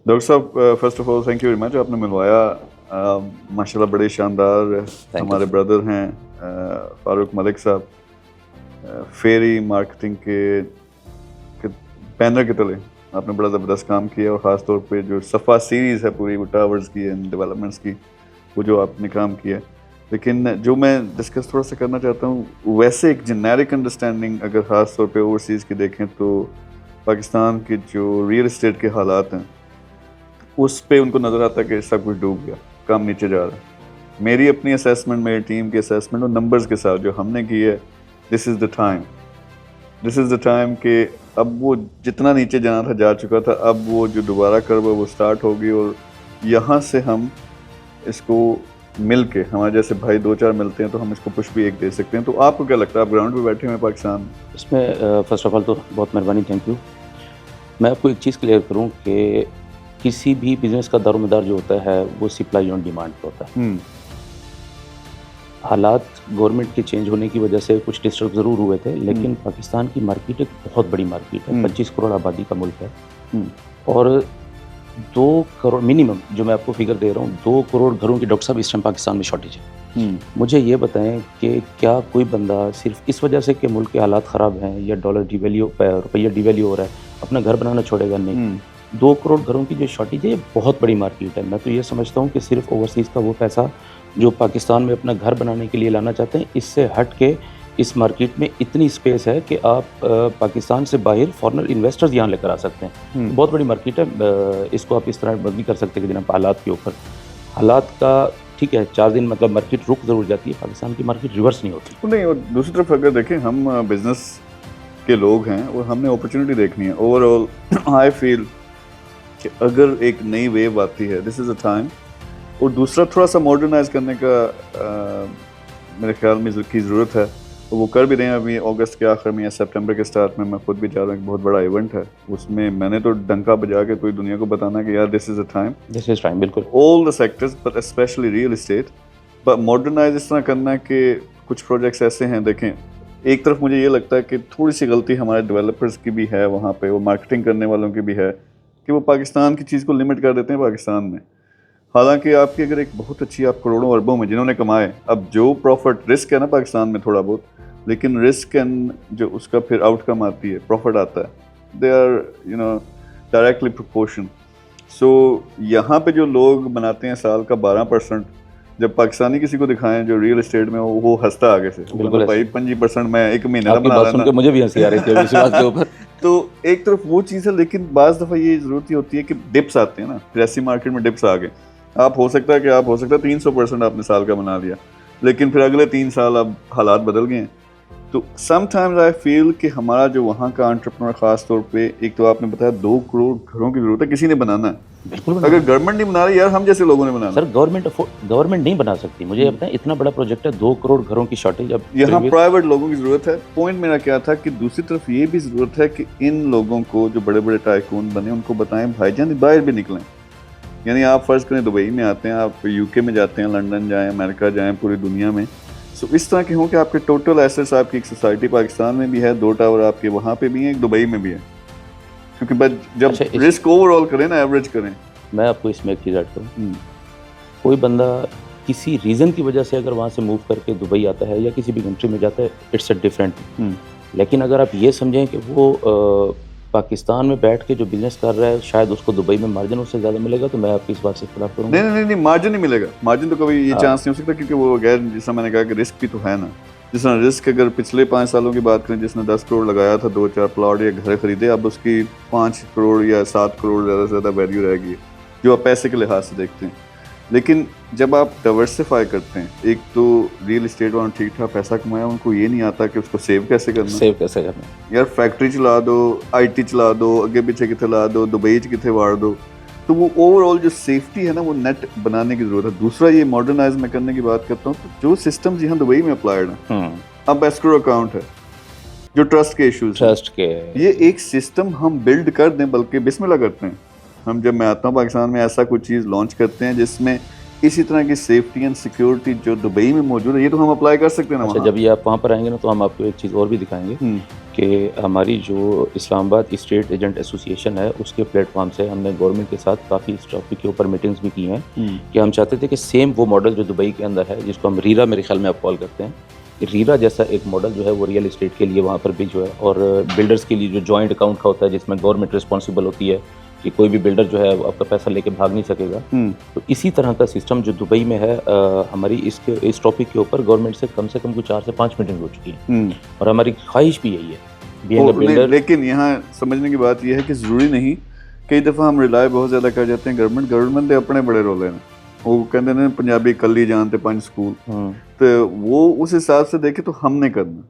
Doctor صاحب first of all thank you very much, آپ نے ملوایا ماشاءاللہ بڑے شاندار ہمارے بردر ہیں فاروق ملک صاحب, فیری مارکیٹنگ کے بینر کے تلے آپ نے بڑا زبردست کام کیا, اور خاص طور پہ جو صفا سیریز ہے پوری وہ ٹاورز کی اینڈ ڈیولپمنٹس کی, وہ جو آپ نے کام کیا. لیکن جو میں ڈسکس تھوڑا سا کرنا چاہتا ہوں, ویسے ایک جنیرک انڈرسٹینڈنگ اگر خاص طور پہ اوورسیز کی دیکھیں تو پاکستان کے جو ریئل اسٹیٹ کے حالات ہیں اس پہ ان کو نظر آتا ہے کہ سب کچھ ڈوب گیا, کام نیچے جا رہا ہے. میری اپنی اسیسمنٹ, میری ٹیم کی اسیسمنٹ اور نمبرز کے ساتھ جو ہم نے کی ہے, دس از دا ٹائم کہ اب وہ جتنا نیچے جانا تھا جا چکا تھا, اب وہ جو دوبارہ کرو وہ سٹارٹ ہوگی, اور یہاں سے ہم اس کو مل کے, ہمارے جیسے بھائی دو چار ملتے ہیں تو ہم اس کو پش بھی ایک دے سکتے ہیں. تو آپ کو کیا لگتا ہے, آپ گراؤنڈ پہ بیٹھے ہوئے پاکستان اس میں فرسٹ آف آل تو بہت مہربانی, تھینک یو. میں آپ کو ایک چیز کلیئر کروں کہ کسی بھی بزنس کا دار و مدار جو ہوتا ہے وہ سپلائی آن ڈیمانڈ پہ ہوتا ہے. حالات گورنمنٹ کے چینج ہونے کی وجہ سے کچھ ڈسٹرب ضرور ہوئے تھے, لیکن پاکستان کی مارکیٹ ایک بہت بڑی مارکیٹ ہے, 25 کروڑ آبادی کا ملک ہے, اور 2 کروڑ منیمم جو میں آپ کو فگر دے رہا ہوں, 2 کروڑ گھروں کی ڈاکٹر صاحب اس ٹائم پاکستان میں شارٹیج ہے. مجھے یہ بتائیں کہ کیا کوئی بندہ صرف اس وجہ سے کہ ملک کے حالات خراب ہیں یا ڈالر ڈی ویلیو, روپیہ ڈی ویلیو ہو رہا ہے, اپنا گھر بنانا چھوڑے گا؟ نہیں. 2 کروڑ گھروں کی جو شارٹیج ہے یہ بہت بڑی مارکیٹ ہے. میں تو یہ سمجھتا ہوں کہ صرف اوورسیز کا وہ پیسہ جو پاکستان میں اپنا گھر بنانے کے لیے لانا چاہتے ہیں, اس سے ہٹ کے اس مارکیٹ میں اتنی اسپیس ہے کہ آپ پاکستان سے باہر فارنر انویسٹرز یہاں لے کر آ سکتے ہیں. بہت بڑی مارکیٹ ہے, اس کو آپ اس طرح بند نہیں کر سکتے کہ جناب حالات کے اوپر. حالات کا ٹھیک ہے 4 دن مطلب مارکیٹ رک ضرور جاتی ہے, پاکستان کی مارکیٹ ریورس نہیں ہوتی. نہیں, اور دوسری طرف اگر دیکھیں ہم بزنس کے لوگ ہیں اور ہم نے اپرچونیٹی دیکھنی ہے. اوور آل آئی فیل کہ اگر ایک نئی ویو آتی ہے, دس از اے ٹائم. اور دوسرا تھوڑا سا ماڈرنائز کرنے کا میرے خیال میں کی ضرورت ہے, وہ کر بھی رہے ہیں. ابھی اگست کے آخر میں یا سپٹمبر کے اسٹارٹ میں خود بھی جا رہا ہوں, ایک بہت بڑا ایونٹ ہے, اس میں میں نے تو ڈنکا بجا کے پوری دنیا کو بتانا کہ یار دس از اے ٹائم, بالکل all the sectors but especially real estate. but modernize اس طرح کرنا ہے کہ کچھ پروجیکٹس ایسے ہیں, دیکھیں ایک طرف مجھے یہ لگتا ہے کہ تھوڑی سی غلطی ہمارے ڈیولپرز کی بھی ہے وہاں پہ, وہ مارکیٹنگ کرنے والوں کی بھی ہے کہ وہ پاکستان کی چیز کو لمٹ کر دیتے ہیں پاکستان میں. حالانکہ آپ کی اگر ایک بہت اچھی, آپ کروڑوں اربوں میں جنہوں نے کمائے, اب جو پروفٹ رسک ہے نا پاکستان میں تھوڑا بہت, لیکن رسک اینڈ جو اس کا پھر آؤٹ کم آتی ہے, پروفٹ آتا ہے, دے آر ڈائریکٹلی پروپورشن. سو یہاں پہ جو لوگ بناتے ہیں سال کا 12%, جب پاکستانی کسی کو دکھائیں جو ریئل اسٹیٹ میں وہ ہنستا آگے سے, بھائی 25% میں ایک مہینے کا بنا رہا. مجھے بھی ہنسی آ رہی تھی اس بات کے اوپر. تو ایک طرف وہ چیز ہے, لیکن بعض دفعہ یہ ضرورت ہوتی ہے کہ ڈپس آتے ہیں نا, پھر ایسی مارکیٹ میں ڈپس آ گئے. آپ ہو سکتا ہے 300% آپ نے سال کا بنا لیا, لیکن پھر اگلے 3 سال اب حالات بدل گئے ہیں. تو سم ٹائمز آئی فیل کہ ہمارا جو وہاں کا انٹرپرنر, خاص طور پہ ایک تو آپ نے بتایا 2 کروڑ گھروں کی ضرورت ہے, کسی نے بنانا ہے. بالکل, اگر گورنمنٹ نہیں بنا رہی یار, ہم جیسے لوگوں نے بنانا. سر گورنمنٹ نہیں بنا سکتی. مجھے یہ بتائیں اتنا بڑا پروجیکٹ ہے, 2 کروڑ گھروں کی شارٹیج, اب یہاں پرائیویٹ لوگوں کی ضرورت ہے. پوائنٹ میرا کیا تھا کہ دوسری طرف یہ بھی ضرورت ہے کہ ان لوگوں کو جو بڑے بڑے ٹائکون بنے ان کو بتائیں بھائی جان باہر بھی نکلیں. یعنی آپ فرض کریں دبئی میں آتے ہیں, آپ UK میں جاتے ہیں, لنڈن جائیں, امریکہ جائیں, پوری دنیا میں. سو اس طرح کے ہوں کہ آپ کے ٹوٹل ایسٹس, آپ کی ایک سوسائٹی پاکستان میں بھی ہے, 2 ٹاور آپ کے وہاں پہ بھی ہیں, ایک دبئی میں بھی ہے. کیونکہ جب رسک اوور آل کریں نا, ایوریج کریں. میں آپ کو اس میں ایک چیز ایڈ کروں, کوئی بندہ کسی ریزن کی وجہ سے اگر وہاں سے موو کر کے دبئی آتا ہے یا کسی بھی کنٹری میں جاتا ہے, اٹس اے ڈفرینٹ. لیکن اگر آپ یہ سمجھیں کہ وہ پاکستان میں بیٹھ کے جو بزنس کر رہا ہے شاید اس کو دبئی میں مارجن اس سے زیادہ ملے گا, تو میں آپ کی اس بات سے خلاف کروں گا. نہیں, مارجن نہیں ملے گا. مارجن تو کبھی یہ چانس نہیں ہو سکتا, کیونکہ وہ غیر, جس طرح میں نے کہا کہ رسک بھی تو ہے نا. جس طرح رسک اگر پچھلے 5 سالوں کی بات کریں, جس نے 10 کروڑ لگایا تھا, 2-4 پلاٹ یا گھر خریدے, اب اس کی 5 کروڑ یا 7 کروڑ زیادہ سے زیادہ ویلیو رہ گئی جو آپ پیسے کے لحاظ سے دیکھتے ہیں. لیکن جب آپ ڈائیورسفائی کرتے ہیں, ایک تو ریئل اسٹیٹ والوں ٹھیک ٹھاک پیسہ کمایا, ان کو یہ نہیں آتا کہ اس کو سیو کیسے کرنا. یار فیکٹری چلا دو, IT چلا دو, اگے پیچھے کتنے لا دو, دبئی کتنے واڑ دو. تو وہ اوور آل جو سیفٹی ہے نا, وہ نیٹ بنانے کی ضرورت ہے. دوسرا یہ ماڈرنائز میں کرنے کی بات کرتا ہوں, تو جو سسٹمز یہاں دبئی میں اپلائڈ ہیں, اب ایسکرو اکاؤنٹ ہے, جو ٹرسٹ کے ایشوز ہیں, یہ ایک سسٹم ہم بلڈ کر دیں, بلکہ بسم اللہ کرتے ہیں. ہم جب میں آتا ہوں پاکستان میں ایسا کوئی چیز لانچ کرتے ہیں جس میں اسی طرح کی سیفٹی اینڈ سیکیورٹی جو دبئی میں موجود ہے, یہ تو ہم اپلائی کر سکتے ہیں نا. جب یہ آپ وہاں پر آئیں گے نا, تو ہم آپ کو ایک چیز اور بھی دکھائیں گے کہ ہماری جو اسلام آباد اسٹیٹ ایجنٹ ایسوسیشن ہے اس کے پلیٹ فارم سے ہم نے گورنمنٹ کے ساتھ کافی اس ٹاپک کے اوپر میٹنگس بھی کی ہیں کہ ہم چاہتے تھے کہ سیم وہ ماڈل جو دبئی کے اندر ہے، جس کو ہم ریرا میرے خیال میں آپ کال کرتے ہیں، ریرا جیسا ایک ماڈل جو ہے وہ ریئل اسٹیٹ کے لیے وہاں پر بھی جو ہے، اور بلڈرز کے لیے جو جوائنٹ اکاؤنٹ کا ہوتا ہے جس میں گورنمنٹ رسپانسبل ہوتی ہے کہ کوئی بھی بلڈر جو ہے آپ کا پیسہ لے کے بھاگ نہیں سکے گا، تو اسی طرح کا سسٹم جو دبئی میں ہے، ہماری اس ٹاپک کے اوپر گورنمنٹ سے کم 4 سے 5 میٹنگ ہو چکی ہیں، اور ہماری خواہش بھی یہی ہے۔ لیکن یہاں سمجھنے کی بات یہ ہے کہ ضروری نہیں، کئی دفعہ ہم ریلائی بہت زیادہ کر جاتے ہیں گورنمنٹ دے اپنے بڑے رول ہیں، وہ کہتے ہیں پنجابی کلی جانتے 5 سکول، تو وہ اس حساب سے دیکھے تو ہم نے کرنا